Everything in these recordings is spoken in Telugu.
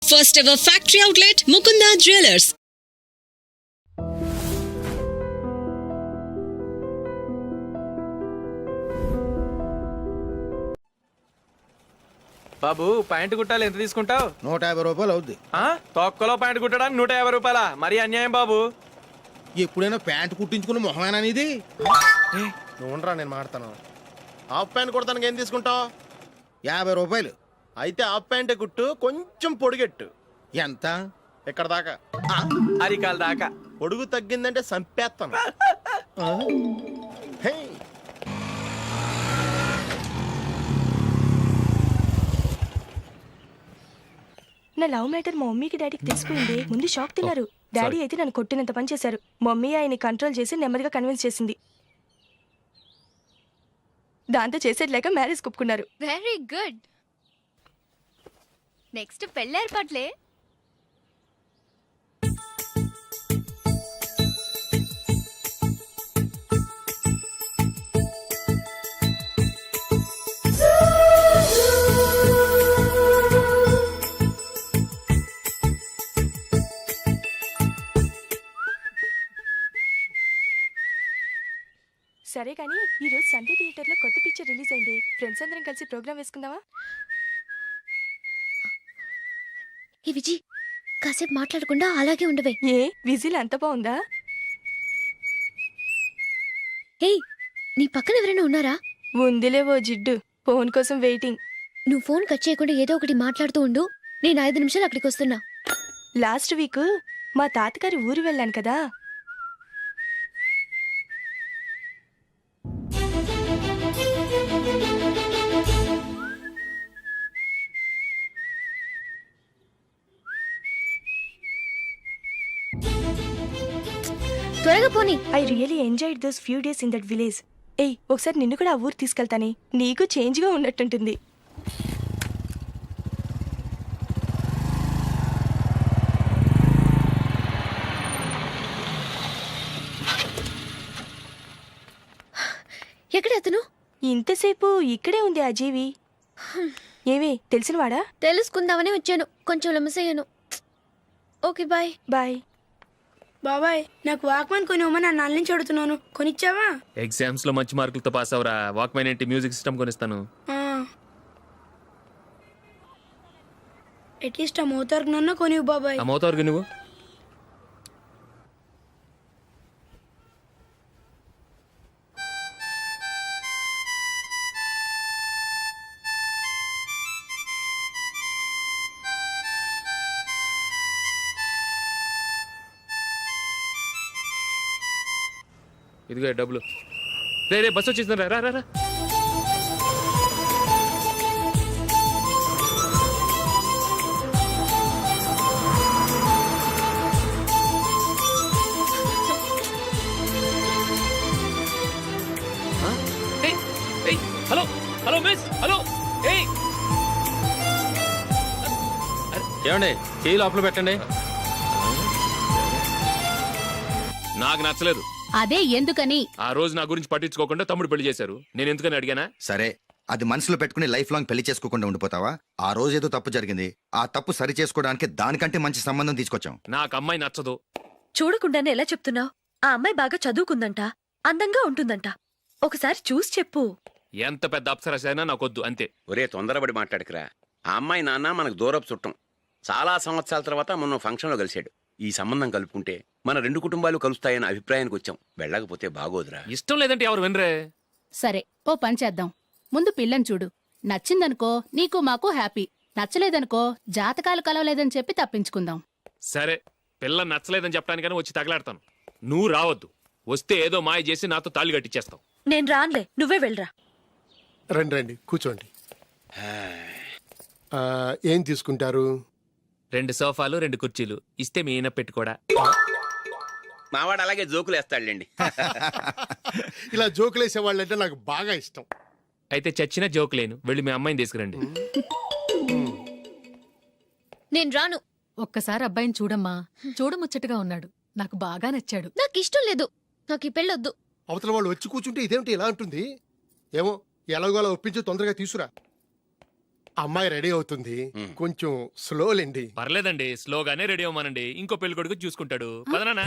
First ever factory outlet, Mukunda Jewelers. బాబు ప్యాంటు కుట్టాలి ఎంత తీసుకుంటావు? 150 రూపాయలు అవుద్ది. తొక్కలో ప్యాంటు కుట్టడానికి 150 రూపాయల? మరి అన్యాయం బాబు. ఎప్పుడైనా ప్యాంటు కుట్టించుకున్న మొహమేనా ఇది? నువ్వురా, నేను మాడతాను. హాఫ్ ప్యాంట్ కుడతానికి ఏం తీసుకుంటావు? 50 రూపాయలు. అయితే హాఫ్ ప్యాంటే కుట్టు, కొంచెం పొడిగెట్టు. ఎంత? ఎక్కడ దాకా? అరికాల దాకా. పొడుగు తగ్గిందంటే సంపేస్తాను. హే, నా లవ్ మ్యాటర్ మా మమ్మీకి డాడీకి తెలిసిపోయింది. ముందు షాక్ తిన్నారు. డాడీ అయితే నన్ను కొట్టినంత పని చేశారు. మమ్మీ ఆయన్ని కంట్రోల్ చేసి నెమ్మదిగా కన్విన్స్ చేసింది. దాంతో చేసేట్లేక మ్యారేజ్ ఒప్పుకున్నారు. Very good. నెక్స్ట్ పెళ్లి ఏర్పాట్లే. సరే కానీ ఈ రోజు సండే థియేటర్ లో కొత్త పిక్చర్ రిలీజ్ అయింది. ఫ్రెండ్స్ అందరం కలిసి ప్రోగ్రామ్ వేసుకుందామా? ఈ విజి కాసేపు మాట్లాడకుండా అలాగే ఉండవే. ఏ విజిల్ అంత బాగుందా? ఏయ్, నీ పక్కన ఎవరైనా ఉన్నారా? ఉందిలే ఓ జిడ్డు. ఫోన్ కోసం వెయిటింగ్. నువ్వు ఫోన్ కట్ చేయకుండా ఏదో ఒకటి మాట్లాడుతూ ఉండు. నేను 5 నిమిషాలు అక్కడికి వస్తున్నా. లాస్ట్ వీక్ మా తాతగారి ఊరు వెళ్ళాను కదా. త్వరగా పోనీ. I really enjoyed those few days in that village. ఏయ్, ఒకసారి నిన్ను కూడా ఆ ఊరు తీసుకెళ్తానే. నీకు చేంజ్గా ఉన్నట్టుంటుంది. ఎక్కడ అతను? ఇంతసేపు ఇక్కడే ఉంది ఆ జీవి. ఏవే తెలిసినవాడా? తెలుసుకుందామని వచ్చాను. కొంచెం లెమసయ్యాను. Okay bye. బాయ్. బాబాయ్, నాకు వాక్మన్ కొని ఇవ్వమని నా నాన్న నుంచి అడుగుతున్నాను. కొనిచ్చావా? ఎగ్జామ్స్ లో మంచి మార్కులతో పాస్ అవరా. వాక్మెన్ ఏంటి, మ్యూజిక్ సిస్టమ్ కొనిస్తాను. అట్లీస్ట్ ఆ మోతార్కు నన్న కొనివ్వు బాబాయ్. ఆ మోతారుగా నువ్వు ఇదిగో డబ్బులు. రే రే, బస్సు వచ్చేసింది. రా రా రా. Hello hello miss, hello. ఏమండి, చేయి లోపల పెట్టండి. నాకు నచ్చలేదు. అదే ఎందుకని? ఆ రోజు నా గురించి పట్టించుకోకుండా తమ్ముడు పెళ్లి చేశారు. నేను ఎందుకని అడిగానా? సరే, అది మనసులో పెట్టుకుని లైఫ్ లాంగ్ పెళ్లి చేసుకోకుండా ఉండిపోతావా? ఆ రోజు ఏదో తప్పు జరిగింది. ఆ తప్పు సరి చేసుకోవడానికి దానికంటే మంచి సంబంధం తీసుకొచ్చాం. నాకు అమ్మాయి నచ్చదు. చూడకుండానే ఎలా చెప్తున్నావు? ఆ అమ్మాయి బాగా చదువుకుందంట, అందంగా ఉంటుందంట. ఒకసారి చూసి చెప్పు. ఎంత పెద్ద అప్సరస అయినా నాకొద్దు, అంతే. ఒరే, తొందరపడి మాట్లాడకురా. ఆ అమ్మాయి నాన్న మనకు దూరపు చుట్టం. చాలా సంవత్సరాల తర్వాత మొన్న ఫంక్షన్లో కలిశాడు. ఈ సంబంధం కలుపుకుంటే మన 2 కుటుంబాలు కలుస్తాయన్న అభిప్రాయానికి వచ్చాం. వెళ్ళకపోతే బాగోదురా. ఇష్టం లేదంటే ఎవరు వినరే. సరే, ఓ పని చేద్దాం. ముందు పిల్లని చూడు. నచ్చిందనుకో నీకు మాకు హ్యాపీ. నచ్చలేదనుకో జాతకాలు కలవలేదని చెప్పి తప్పించుకుందాం. సరే, పిల్ల నచ్చలేదని చెప్పడానికైనా వచ్చి తగలాడతాను. నువ్వు రావద్దు. వస్తే ఏదో మాయ చేసి నాతో తాళి కట్టించేస్తావు. నేను రాన్లే, నువ్వే వెళ్ళరా. రండి రండి, కూర్చోండి. ఏం తీసుకుంటారు? 2 సోఫాలు 2 కుర్చీలు ఇస్తే మీ ఈయన పెట్టుకోడా. మావాడు అలాగే జోకులు వేస్తాడులేండి. ఇలా జోకులేసే వాళ్ళంటే నాకు బాగా ఇష్టం. అయితే చచ్చిన జోక్ లేను. వెళ్ళి మీ అమ్మాయిని తీసుకురండి. నేను రాను. ఒక్కసారి అబ్బాయిని చూడమ్మా. చూడముచ్చటగా ఉన్నాడు. నాకు బాగా నచ్చాడు. నాకు ఇష్టం లేదు. నాకు ఈ పెళ్ళొద్దు. అవతల వాళ్ళు వచ్చి కూర్చుంటే ఇదేమిటి ఇలా ఉంటుంది? ఏమో, ఎలాగోలా ఒప్పించి తొందరగా తీసురా. అమ్మాయి రెడీ అవుతుంది కొంచెం స్లో లేండి. పర్లేదండి స్లోగానే రెడీ అవ్వమానండి. ఇంకో పెళ్లి కొడుకు చూసుకుంటాడు. పదనా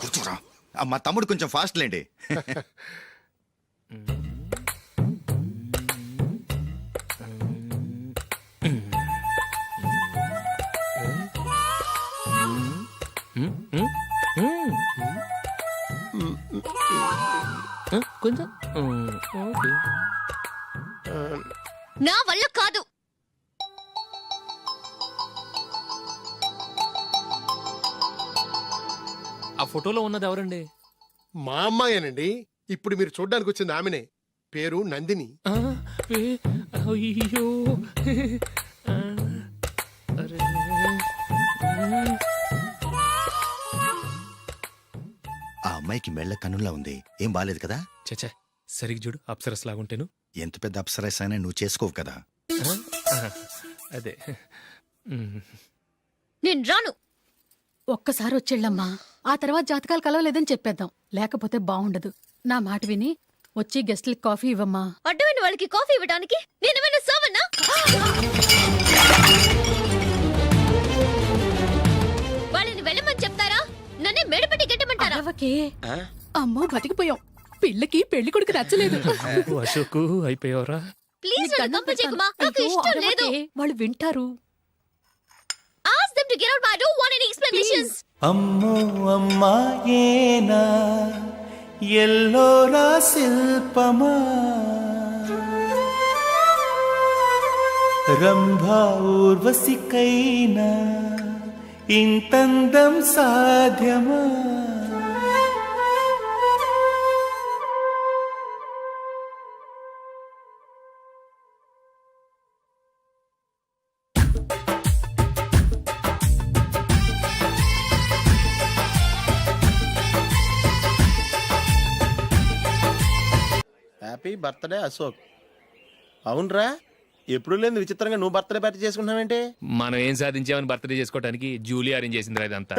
కూర్చోరా. మా తమ్ముడు కొంచెం ఫాస్ట్ లేండి. కొంచెం ఓకే. నా వల్ల కాదు. ఆ ఫోటోలో ఉన్నది ఎవరండి? మా అమ్మాయేనండి. ఇప్పుడు మీరు చూడ్డానికి వచ్చింది ఆమెనే. పేరు నందిని. ఆ, అయ్యో అరే. ఆ అమ్మాయికి మెళ్ళ కన్నులా ఉంది. ఏం బాలేదు కదా? చచ్చా సరిగ్గా చూడు అప్సరస్ లాగుంటేను. ఎంత పెద్ద అప్సరస్ అయినా నువ్వు చేసుకోవు కదా. అదే నేను రాను. ఒక్కసారి వచ్చేళ్ళమ్మా, ఆ తర్వాత జాతకాలు కలవలేదని చెప్పేద్దాం. లేకపోతే బాగుండదు. నా మాట విని వచ్చి గెస్ట్లకి కాఫీ ఇవ్వమ్మా. అడ్డమైన వాళ్ళకి కాఫీ ఇవ్వడానికి నేనేమైనా సోమన్నా? వాళ్ళని వెళ్ళమని చెప్తారా? నన్నే మేడపట్టి గెట్టమంటారా? అరవకే. అమ్మో బతికిపోయాం. పిల్లకి పెళ్లి కొడుకు నచ్చలేదు. అశోక్ అయిపోయావరా? ప్లీజ్ నన్ను కంపచేయకుమా. నాకు అయ్యో, ఇష్టం లేదు. అరవకే. వాళ్ళు వింటారు. Ask them to get out. I don't want any explanations. అమ్మో అమ్మాయేనా ఎల్లోరా శిల్పమా రంభా ఊర్వశికైనా ఇంతందం సాధ్యమా? Happy birthday Ashok. అవునరా, ఎప్పుడు లేని విచిత్రంగా నువ్వు బర్త్డే పార్టీ చేసుకుంటున్నావేంటి? మనం ఏం సాధించామని బర్త్డే చేసుకోవడానికి జూలీ అరేంజ్ చేసింది ఇదంతా.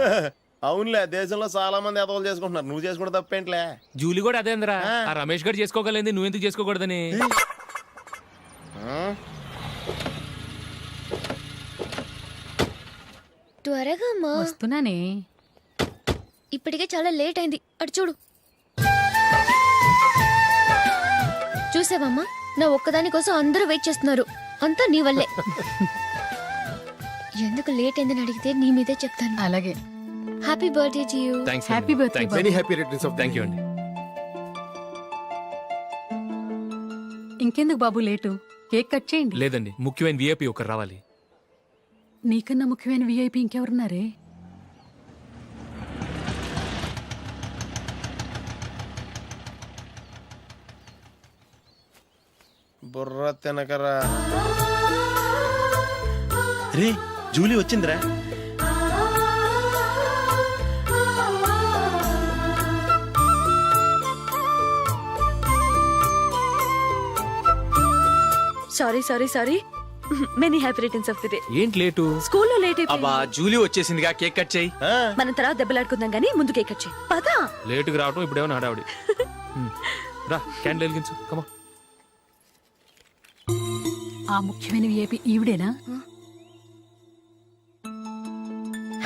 అవునులే, దేశంలో చాలా మంది ఎదవలు చేసుకుంటున్నారు. నువ్వు చేసుకుంటే తప్పేంట్లే. జూలీ కూడా అదే అందరా. ఆ రమేష్ గారు చేసుకోగలింది నువ్వెందుకు చేసుకోకూడదని. త్వరగా అమ్మా. వస్తున్నానే. ఇప్పటికే చాలా లేట్ అయింది. అటు చూడు. చూసావమ్మా, నా ఒక్కదాని కోసం అందరూ వెయిట్ చేస్తున్నారు. అంతా నీ వల్లే. ఎందుకు లేట్ అయిందని అడిగితే నీ మీదే చెప్తాను. అలాగే. Happy birthday to you. Thanks. Happy birthday. Many happy returns of thank you అండి. ఇంకెందుకు బాబు లేటు? కేక్ కట్ చేయండి. లేదండి, ముఖ్యమైన విఐపి ఒకరు రావాలి. నీకన్నా ముఖ్యమైన విఐపి ఇంకెవరున్నారే? బుర్ర తినకరా. రే జూలీ వచ్చిందిరా. Sorry many happy returns of the day. ఏంటి లేటు? స్కూల్లో లేట్ అబ్బా జూలీ వచ్చేసిందిగా, కేక్ కట్ చేయి. మనం తర్వాత దెబ్బలాడుకుందాం గానీ ముందు కేక్ కట్ చేయి. పదా. లేటుగా రావటం ఇప్పుడేమన్నా హడావుడి. రా క్యాండిల్ వెలిగించు. కమా. ఆ ముఖ్యమైన విఐపి ఈవిడేనా?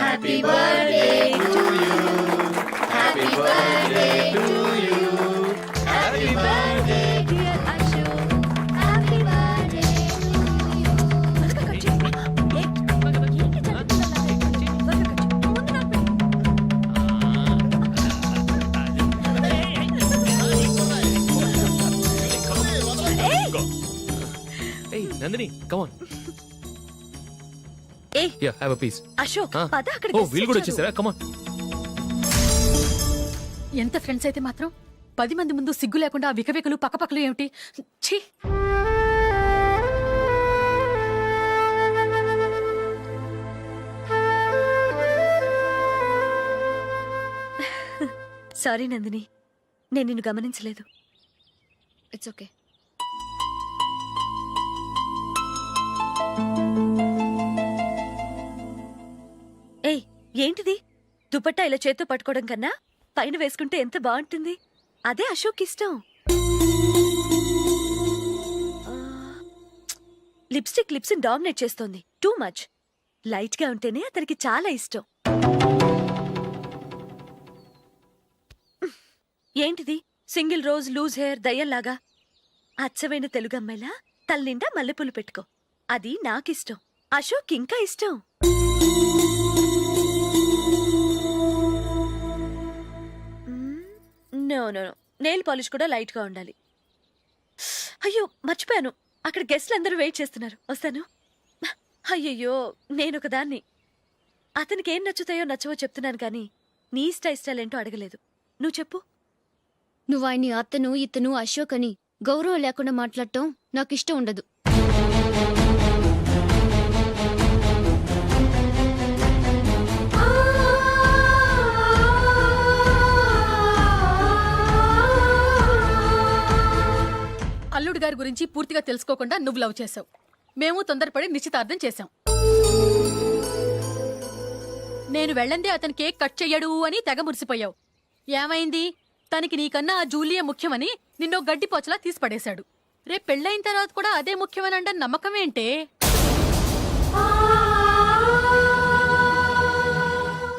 Happy birthday to you. Happy birthday to you. Happy birthday dear Ashok. Happy birthday ఏయ్ Nandini come on. Yeah have a piece. Ashok పద అక్కడ. ఓ వీళ్ళు కూడా వచ్చేసారా? కమాన్. ఎంత ఫ్రెండ్స్ అయితే మాత్రం 10 మంది ముందు సిగ్గు లేకుండా ఆ వికవికలు పక్కపక్కలు ఏమిటి? ఛీ. సారీ నందిని, నేను నిన్ను గమనించలేదు. It's okay. ఏయ్ ఏంటిది? దుపట్టా ఇలా చేత్తో పట్టుకోవడం కన్నా పైన వేసుకుంటే ఎంత బాగుంటుంది. అదే అశోక్ ఇష్టం. లిప్స్టిక్ లిప్స్ డామినేట్ చేస్తోంది. Too much. లైట్ గా ఉంటేనే అతనికి చాలా ఇష్టం. ఏంటిది సింగిల్ రోజ్ లూజ్ హెయిర్ దయ్యంలాగా? అచ్చమైన తెలుగు అమ్మాయిలా తల్లిండా మల్లెపూలు పెట్టుకో. అది నాకిష్టం. అశోక్ ఇంకా ఇష్టం. No no no, nail polish కూడా లైట్ గా ఉండాలి. అయ్యో మర్చిపోయాను, అక్కడ గెస్ట్లు అందరూ వెయిట్ చేస్తున్నారు. వస్తాను. అయ్యయ్యో నేనొకదాన్ని. అతనికి ఏం నచ్చుతాయో నచ్చవో చెప్తున్నాను కానీ నీ ఇష్టాలేంటో అడగలేదు. నువ్వు చెప్పు. నువ్వు ఆయన్ని అతను ఇతను అశోక్ అని గౌరవం లేకుండా మాట్లాడటం నాకు ఇష్టం ఉండదు. అల్లుడు గారి గురించి పూర్తిగా తెలుసుకోకుండా నువ్వు లవ్ చేసావు. మేము తొందరపడి నిశ్చితార్థం చేశాం. నేను వెళ్ళందే అతని కేక్ కట్ చెయ్యడు అని తెగ మురిసిపోయావు. ఏమైంది? తనకి నీకన్నా ఆ జూలియే ముఖ్యమని నిన్నో గడ్డిపోచలా తీసి పడేశాడు. రేపు పెళ్ళైన తర్వాత కూడా అదే ముఖ్యమని అంటే నమ్మకం ఏంటే?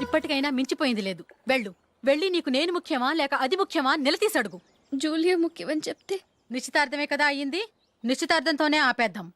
ఇప్పటికైనా మించిపోయింది లేదు. వెళ్ళు. వెళ్ళి నీకు నేను ముఖ్యమా లేక అది ముఖ్యమా నిలదీసడుగు. జూలియా ముఖ్యమని చెప్తే నిశ్చితార్థమే కదా అయ్యింది. నిశ్చితార్థంతోనే ఆపేద్దాం.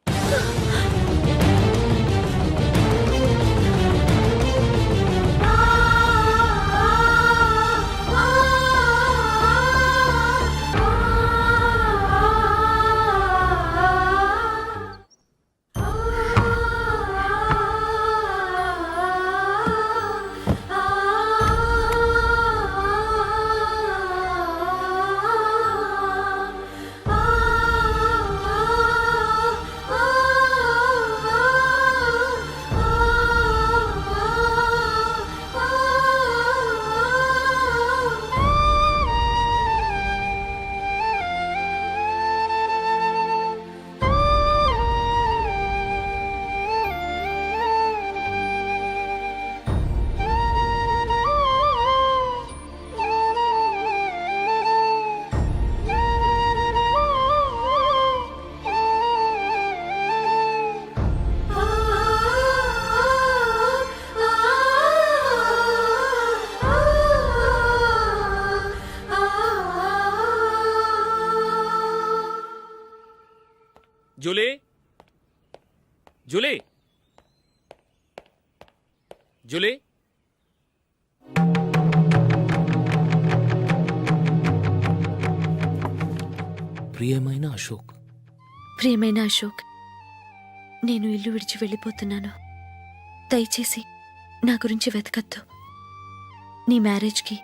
Julie, Julie, Julie. ప్రియమైన అశోక్. ప్రియమైన అశోక్, నేను ఇల్లు విడిచి వెళ్ళిపోతున్నాను. దయచేసి నా గురించి వెతకద్దు. నీ మ్యారేజ్కి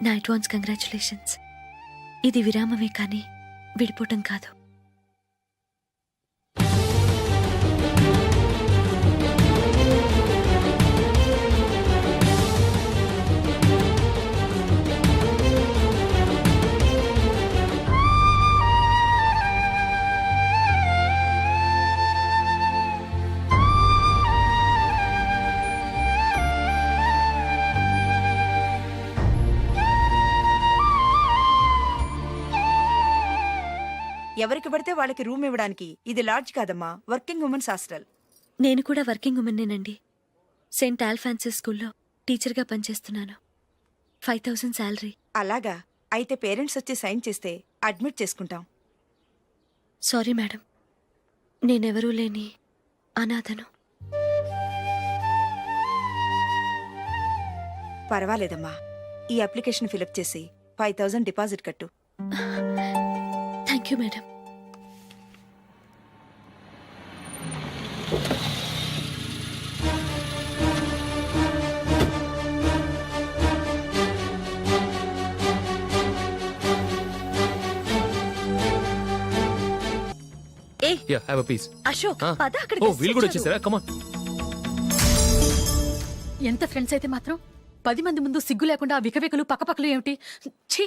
నా అడ్వాన్స్ కంగ్రాచులేషన్స్. ఇది విరామమే కానీ విడిపోవటం కాదు. ఎవరికి పడితే వాళ్ళకి రూమ్ ఇవ్వడానికి ఇది లాడ్జ్ కాదమ్మా, వర్కింగ్ ఉమెన్స్ హాస్టల్. నేను కూడా వర్కింగ్ ఉమెన్నేనండి. సెయింట్ ఆల్ఫాన్సిస్ స్కూల్లో టీచర్గా పనిచేస్తున్నాను. 5000 శాలరీ. అలాగా? అయితే పేరెంట్స్ వచ్చి సైన్ చేస్తే అడ్మిట్ చేసుకుంటాం. సారీ మేడం, నేనెవరూ లేని అనాథను. పర్వాలేదమ్మా, ఈ అప్లికేషన్ ఫిలప్ చేసి 5000 డిపాజిట్ కట్టు. Thank you madam. Yeah, have a piece. Ashok, పద అక్కడికి. ఓ, వీళ్ళు కూడా వచ్చేసారా? Come on. ఎంత ఫ్రెండ్స్ అయితే మాత్రం 10 మంది ముందు సిగ్గు లేకుండా వికవికలు పక్కపక్కలు ఏమిటి? ఛీ!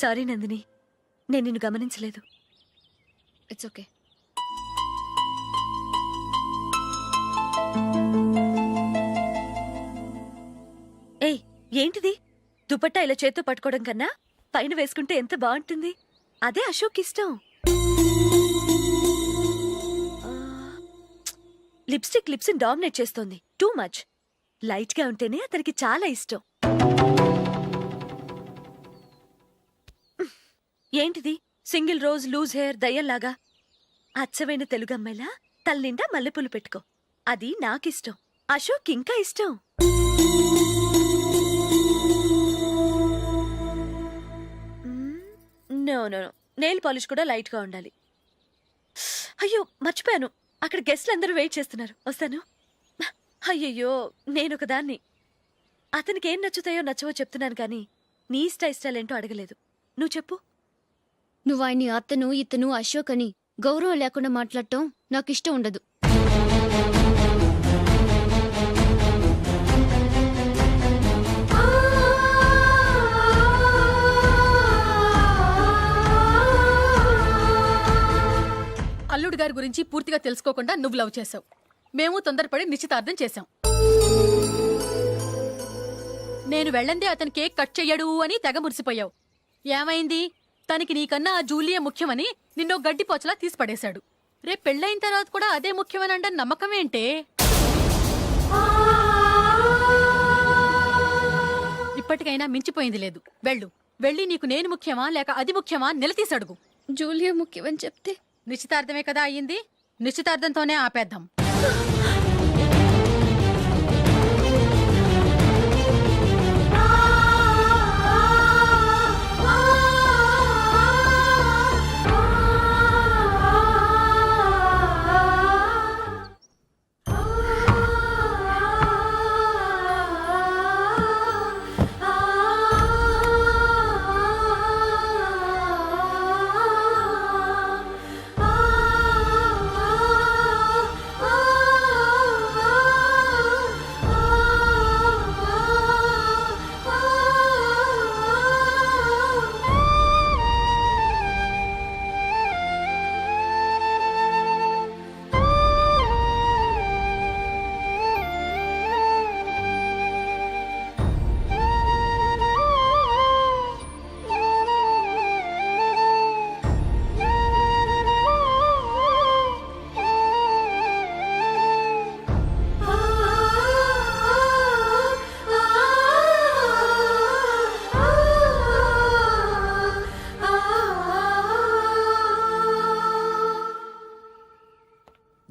సారీ నందిని, నేను నిన్ను గమనించలేదు. It's okay. ఏ ఏంటిది? దుపట్టా ఇలా చేత్తో పట్టుకోవడం కన్నా పైన వేసుకుంటే ఎంత బాగుంటుంది. అదే అశోక్ ఇష్టం. లిప్స్టిక్ లిప్స్ డామినేట్ చేస్తోంది. Too much. లైట్ గా ఉంటేనే అతనికి చాలా ఇష్టం. ఏంటిది? సింగిల్ రోజ్ లూజ్ హెయిర్ దయ్యంలాగా. అచ్చమైన తెలుగు అమ్మాయిలా తల్లిండా మల్లెపూలు పెట్టుకో. అది నాకిష్టం. అశోక్ ఇంకా ఇష్టం. No no no. Nail polish కూడా లైట్ గా ఉండాలి. అయ్యో మర్చిపోయాను, అక్కడ గెస్ట్లు అందరూ వెయిట్ చేస్తున్నారు. వస్తాను. అయ్యయ్యో నేనొక దాన్ని. అతనికి ఏం నచ్చుతాయో నచ్చవో చెప్తున్నాను కానీ నీ ఇష్టాలేంటో అడగలేదు. నువ్వు చెప్పు. నువ్వు ఆయన్ని అతను ఇతను అశోక్ అని గౌరవం లేకుండా మాట్లాడటం నాకు ఇష్టం ఉండదు. అల్లుడు గారి గురించి పూర్తిగా తెలుసుకోకుండా నువ్వు లవ్ చేసావు. మేము తొందరపడి నిశ్చితార్థం చేశాం. నేను వెళ్ళందే అతని కేక్ కట్ చెయ్యడు అని తెగ మురిసిపోయావు. ఏమైంది? తనకి నీకన్నా ఆ జూలియే ముఖ్యమని నిన్నో గడ్డిపోచలా తీసి పడేశాడు. రేపు పెళ్ళైన తర్వాత కూడా అదే ముఖ్యమని అంటే నమ్మకం ఏంటే? ఇప్పటికైనా మించిపోయింది లేదు. వెళ్ళి నీకు నేను ముఖ్యమా లేక అది ముఖ్యమా నిలదీసడుగు. జూలియా ముఖ్యమని చెప్తే నిశ్చితార్థమే కదా అయ్యింది. నిశ్చితార్థంతోనే ఆపేద్దాం.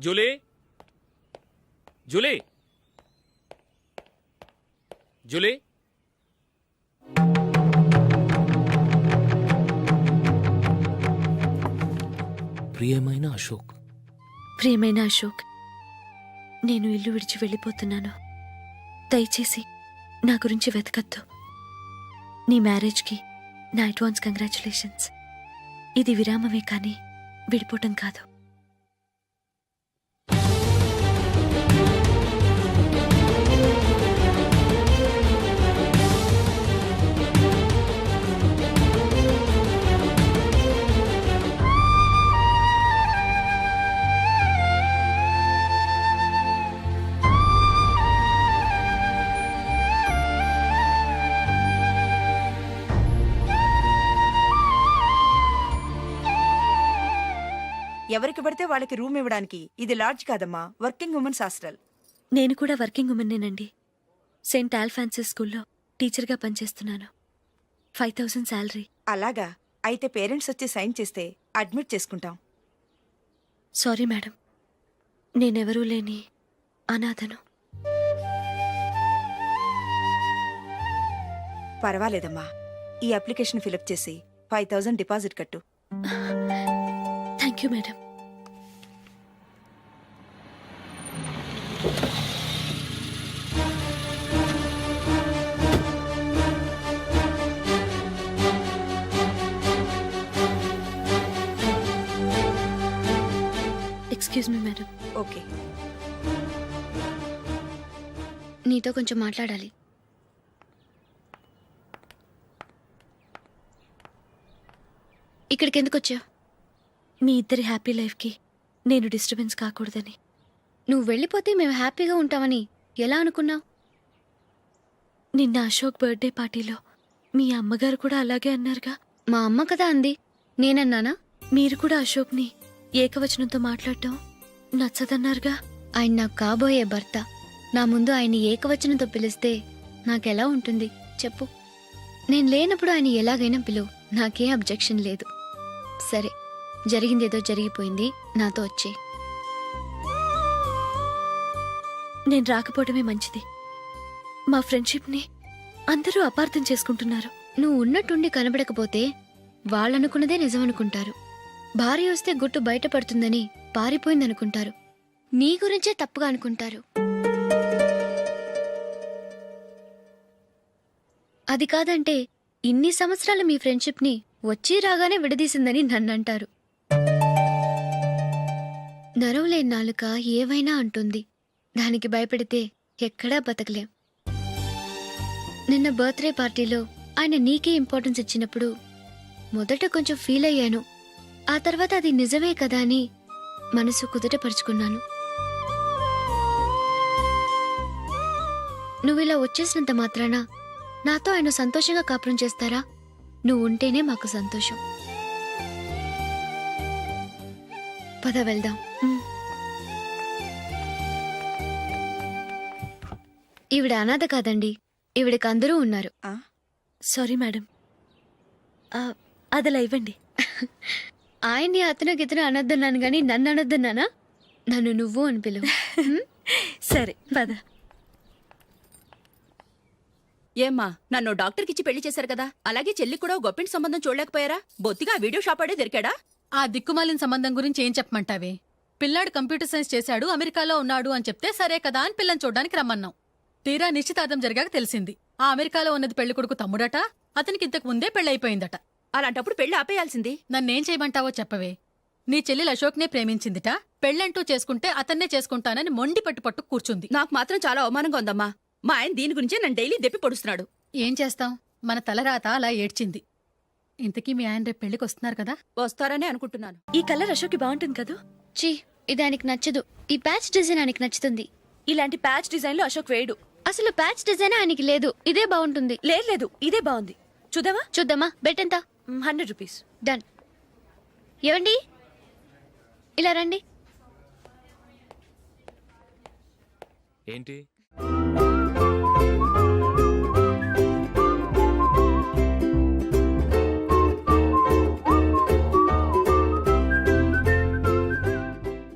Julie, Julie, Julie. ప్రియమైన అశోక్. ప్రియమైన అశోక్, నేను ఇల్లు విడిచి వెళ్ళిపోతున్నాను. దయచేసి నా గురించి వెతకద్దు. నీ మ్యారేజ్కి నా అడ్వాన్స్ కంగ్రాచులేషన్స్. ఇది విరామమే కానీ విడిపోవటం కాదు. ఎవరికి పడితే వాళ్ళకి రూమ్ ఇవ్వడానికి ఇది లాడ్జ్ కాదమ్మా, వర్కింగ్ ఉమెన్స్ హాస్టల్. నేను కూడా వర్కింగ్ ఉమెన్నేనండి. సెయింట్ ఆల్ఫాన్సెస్ స్కూల్లో టీచర్గా పనిచేస్తున్నాను. 5000 శాలరీ. అలాగా? అయితే పేరెంట్స్ వచ్చి సైన్ చేస్తే అడ్మిట్ చేసుకుంటాం. సారీ మేడం, నేనెవరూ లేని అనాథను. పర్వాలేదమ్మా, ఈ అప్లికేషన్ ఫిలప్ చేసి 5000 డిపాజిట్ కట్టు. Thank you madam. Excuse me madam. Okay. నీతో కొంచెం మాట్లాడాలి. ఇక్కడికి ఎందుకు వచ్చావు? మీ ఇద్దరి హ్యాపీ లైఫ్కి నేను డిస్టర్బెన్స్ కాకూడదని. నువ్వు వెళ్ళిపోతే మేము హ్యాపీగా ఉంటామని ఎలా అనుకున్నావు? నిన్న అశోక్ బర్త్డే పార్టీలో మీ అమ్మగారు కూడా అలాగే అన్నారుగా. మా అమ్మ కదా అంది, నేనన్నానా? మీరు కూడా అశోక్ని ఏకవచనంతో మాట్లాడటం నచ్చదన్నారుగా. ఆయన నాకు కాబోయే భర్త. నా ముందు ఆయన్ని ఏకవచనంతో పిలిస్తే నాకెలా ఉంటుంది చెప్పు? నేను లేనప్పుడు ఆయన ఎలాగైనా పిలువు, నాకే అబ్జెక్షన్ లేదు. సరే, జరిగిందేదో జరిగిపోయింది, నాతో వచ్చే. నేను రాకపోవడమే మంచిది. మా ఫ్రెండ్షిప్ని అందరూ అపార్థం చేసుకుంటున్నారు. నువ్వు ఉన్నట్టుండి కనబడకపోతే వాళ్ళనుకున్నదే నిజమనుకుంటారు. భార్య వస్తే గుట్టు బయటపడుతుందని పారిపోయిందనుకుంటారు. నీ గురించే తప్పుగా అనుకుంటారు. అది కాదంటే ఇన్ని సంవత్సరాలు మీ ఫ్రెండ్షిప్ని వచ్చి రాగానే విడదీసిందని నన్నంటారు. నరవలేని నాలుక ఏవైనా అంటుంది. దానికి భయపడితే ఎక్కడా బతకలేం. నిన్న బర్త్డే పార్టీలో ఆయన నీకే ఇంపార్టెన్స్ ఇచ్చినప్పుడు మొదట కొంచెం ఫీల్ అయ్యాను. ఆ తర్వాత అది నిజమే కదా అని మనసు కుదుటపరుచుకున్నాను. నువ్విలా వచ్చేసినంత మాత్రాన నాతో ఆయన సంతోషంగా కాపురం చేస్తారా? నువ్వు ఉంటేనే మాకు సంతోషం. పద వెళ్దాం. ఈవిడ అనాథ కాదండి, ఈవిడకి అందరూ ఉన్నారు. సారీ మేడం, అదలా ఇవ్వండి. ఆయన్ని అతను గితను అనొద్దన్నాను గాని నన్ను అనొద్దన్నానా? నన్ను నువ్వు అని పిలువు. సరే పద. ఏమ్మా, నన్ను డాక్టర్కిచ్చి పెళ్లి చేశారు కదా, అలాగే చెల్లి కూడా గొప్పింటి సంబంధం చూడలేకపోయారా? బొత్తిగా వీడియో షాప్ ఆడే దొరికాడా? ఆ దిక్కుమాలిన సంబంధం గురించి ఏం చెప్పమంటావే? పిల్లాడు కంప్యూటర్ సైన్స్ చేశాడు, అమెరికాలో ఉన్నాడు అని చెప్తే సరే కదా అని పిల్లని చూడడానికి రమ్మన్నాం. తీరా నిశ్చితార్థం జరిగాక తెలిసింది ఆ అమెరికాలో ఉన్నది పెళ్లి కొడుకు తమ్ముడట, అతనికి ఇంతకు ముందే పెళ్ళైపోయిందట. అలాంటప్పుడు పెళ్లి ఆపేయాల్సింది. నన్నేం చేయమంటావో చెప్పవే? నీ చెల్లెలు అశోక్నే ప్రేమించిందిట, పెళ్ళంటూ చేసుకుంటే అతన్నే చేసుకుంటానని మొండి పట్టు కూర్చుంది. నాకు మాత్రం చాలా అవమానంగా ఉందమ్మా. మా ఆయన దీని గురించే నన్ను డైలీ దెప్పి పొడుస్తున్నాడు. ఏం చేస్తాం, మన తలరాత అలా ఏడ్చింది. ఇంతకీ మీ ఆయన రేపు పెళ్లికి వస్తున్నారు కదా? వస్తారనే అనుకుంటున్నాను. ఈ కలర్ అశోక్కి బాగుంటుంది కదా. చీ, ఇది ఆయనకి నచ్చదు. ఈ ప్యాచ్ డిజైన్ ఆయనకి నచ్చుతుంది. ఇలాంటి ప్యాచ్ డిజైన్లో అశోక్ వేయడు. అసలు ప్యాచ్ డిజైన్ ఆయనకి లేదు, ఇదే బాగుంటుంది. లేదు, ఇదే బాగుంది. చూద్దామా? చూద్దామా? బెట్ ఎంత? 100 రూపీస్. డన్. ఏవండి, ఇలా రండి. ఏంటి